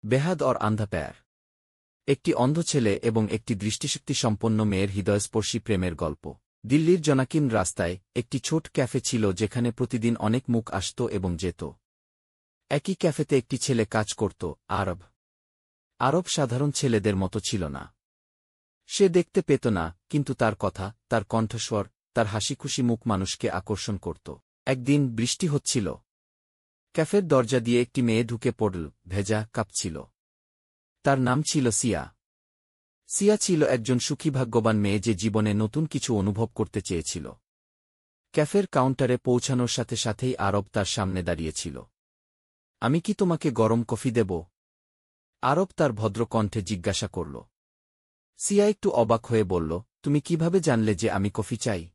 বেহাদ और আন্ধা প্যার, একটি অন্ধ ছেলে এবং একটি দৃষ্টিশক্তি সম্পন্ন মেয়ের হৃদয়স্পর্শী প্রেমের গল্প। দিল্লির জনাকিন রাস্তায় একটি ছোট ক্যাফে ছিল যেখানে প্রতিদিন অনেক মুখ আসত এবং যেত। একই ক্যাফেতে একটি ছেলে কাজ করত, আরব। আরব সাধারণ ছেলেদের মতো ছিল না। সে দেখতে পেত না, কিন্তু তার কথা, তার কণ্ঠস্বর, তার হাসিখুশি মুখ মানুষকে আকর্ষণ করত। একদিন বৃষ্টি হচ্ছিল। ক্যাফের দরজা দিয়ে একটি মেয়ে ঢুকে পড়ল, ভেজা, কাঁপছিল। তার নাম ছিল সিয়া। সিয়া ছিল একজন সুখীভাগ্যবান মেয়ে যে জীবনে নতুন কিছু অনুভব করতে চেয়েছিল। ক্যাফের কাউন্টারে পৌঁছানোর সাথে সাথেই আরব তার সামনে দাঁড়িয়েছিল। আমি কি তোমাকে গরম কফি দেব? আরব তার ভদ্র কণ্ঠে জিজ্ঞাসা করল। সিয়া একটু অবাক হয়ে বলল, তুমি কিভাবে জানলে যে আমি কফি চাই?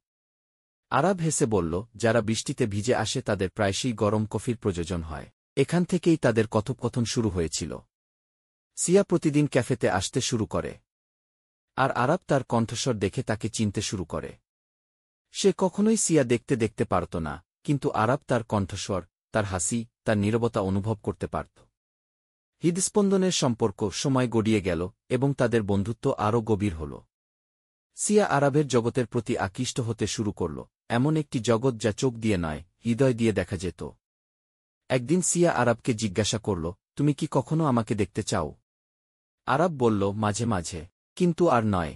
আরব হেসে বলল, যারা বৃষ্টিতে ভিজে আসে তাদের প্রায়শই গরম কফির প্রয়োজন হয়। এখান থেকেই তাদের কথোপকথন শুরু হয়েছিল। সিয়া প্রতিদিন ক্যাফেতে আসতে শুরু করে। আর আরব তার কণ্ঠস্বর দেখে তাকে চিনতে শুরু করে। সে কখনোই সিয়া দেখতে পারত না, কিন্তু আরব তার কণ্ঠস্বর, তার হাসি, তার নীরবতা অনুভব করতে পারত। হৃদস্পন্দনের সম্পর্ক সময় গড়িয়ে গেল এবং তাদের বন্ধুত্ব আরও গভীর হল। সিয়া আরবের জগতের প্রতি আকৃষ্ট হতে শুরু করল, এমন একটি জগৎ যা চোখ দিয়ে নয়, হৃদয় দিয়ে দেখা যেত। একদিন সিয়া আরবকে জিজ্ঞাসা করল, তুমি কি কখনো আমাকে দেখতে চাও? আরব বলল, মাঝে মাঝে, কিন্তু আর নয়।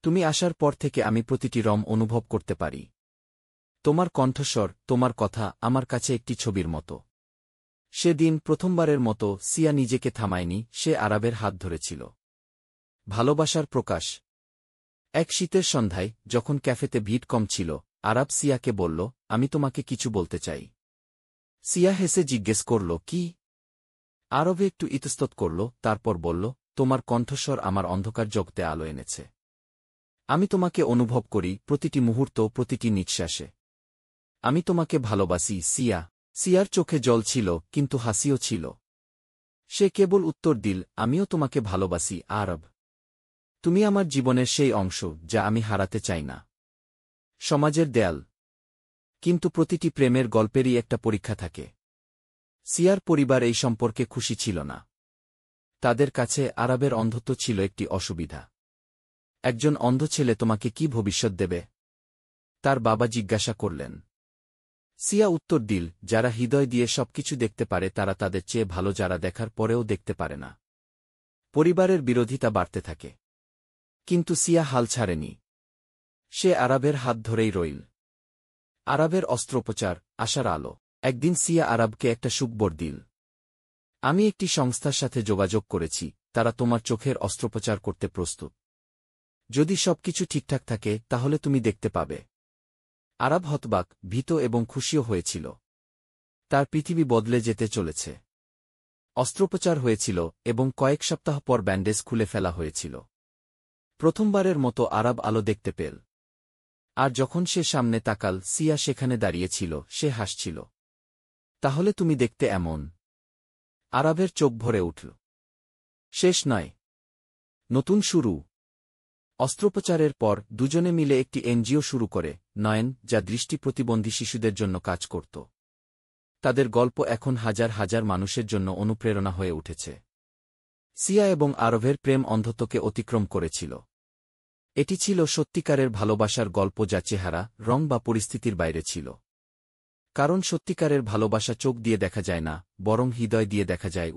তুমি আসার পর থেকে আমি প্রতিটি রম অনুভব করতে পারি। তোমার কণ্ঠস্বর, তোমার কথা আমার কাছে একটি ছবির মতো। সেদিন প্রথমবারের মতো সিয়া নিজেকে থামায়নি, সে আরবের হাত ধরেছিল। ভালোবাসার প্রকাশ। এক শীতের সন্ধ্যায়, যখন ক্যাফেতে ভিড় কম ছিল, আরব সিয়াকে বলল, আমি তোমাকে কিছু বলতে চাই। সিয়া হেসে জিজ্ঞেস করল, কি? আরবে একটু ইতস্তত করল, তারপর বলল, তোমার কণ্ঠস্বর আমার অন্ধকার জগতে আলো এনেছে। আমি তোমাকে অনুভব করি, প্রতিটি মুহূর্ত, প্রতিটি নিঃশ্বাসে। আমি তোমাকে ভালোবাসি, সিয়া। সিয়ার চোখে জল ছিল, কিন্তু হাসিও ছিল। সে কেবল উত্তর দিল, আমিও তোমাকে ভালোবাসি, আরব। তুমি আমার জীবনের সেই অংশ যা আমি হারাতে চাই না। সমাজের দেয়াল। কিন্তু প্রতিটি প্রেমের গল্পেরই একটা পরীক্ষা থাকে। সিয়ার পরিবার এই সম্পর্কে খুশি ছিল না। তাদের কাছে আরবের অন্ধত্ব ছিল একটি অসুবিধা। একজন অন্ধ ছেলে তোমাকে কি ভবিষ্যৎ দেবে? তার বাবা জিজ্ঞাসা করলেন। সিয়া উত্তর দিল, যারা হৃদয় দিয়ে সবকিছু দেখতে পারে তারা তাদের চেয়ে ভালো, যারা দেখার পরেও দেখতে পারে না। পরিবারের বিরোধিতা বাড়তে থাকে। কিন্তু সিয়া হাল ছাড়েনি। সে আরবের হাত ধরেই রইল। আরবের অস্ত্রোপচার, আশার আলো। একদিন সিয়া আরবকে একটা সুখবর দিল। আমি একটি সংস্থার সাথে যোগাযোগ করেছি, তারা তোমার চোখের অস্ত্রোপচার করতে প্রস্তুত। যদি সবকিছু ঠিকঠাক থাকে তাহলে তুমি দেখতে পাবে। আরব হতবাক, ভীত এবং খুশিও হয়েছিল। তার পৃথিবী বদলে যেতে চলেছে। অস্ত্রোপচার হয়েছিল এবং কয়েক সপ্তাহ পর ব্যান্ডেজ খুলে ফেলা হয়েছিল। প্রথমবারের মতো আরব আলো দেখতে পেল। আর যখন সে সামনে তাকাল, সিয়া সেখানে দাঁড়িয়েছিল, সে হাসছিল। তাহলে তুমি দেখতে এমন? আরবের চোখ ভরে উঠল। শেষ নয়, নতুন শুরু। অস্ত্রোপচারের পর দুজনে মিলে একটি এনজিও শুরু করে, নয়ন, যা দৃষ্টি প্রতিবন্ধী শিশুদের জন্য কাজ করত। তাদের গল্প এখন হাজার হাজার মানুষের জন্য অনুপ্রেরণা হয়ে উঠেছে। সিয়া এবং আরবের প্রেম অন্ধত্বকে অতিক্রম করেছিল। এটি ছিল সত্যিকারের ভালোবাসার গল্প, যা চেহারা, রং বা পরিস্থিতির বাইরে ছিল। কারণ সত্যিকারের ভালোবাসা চোখ দিয়ে দেখা যায় না, বরং হৃদয় দিয়ে দেখা যায়।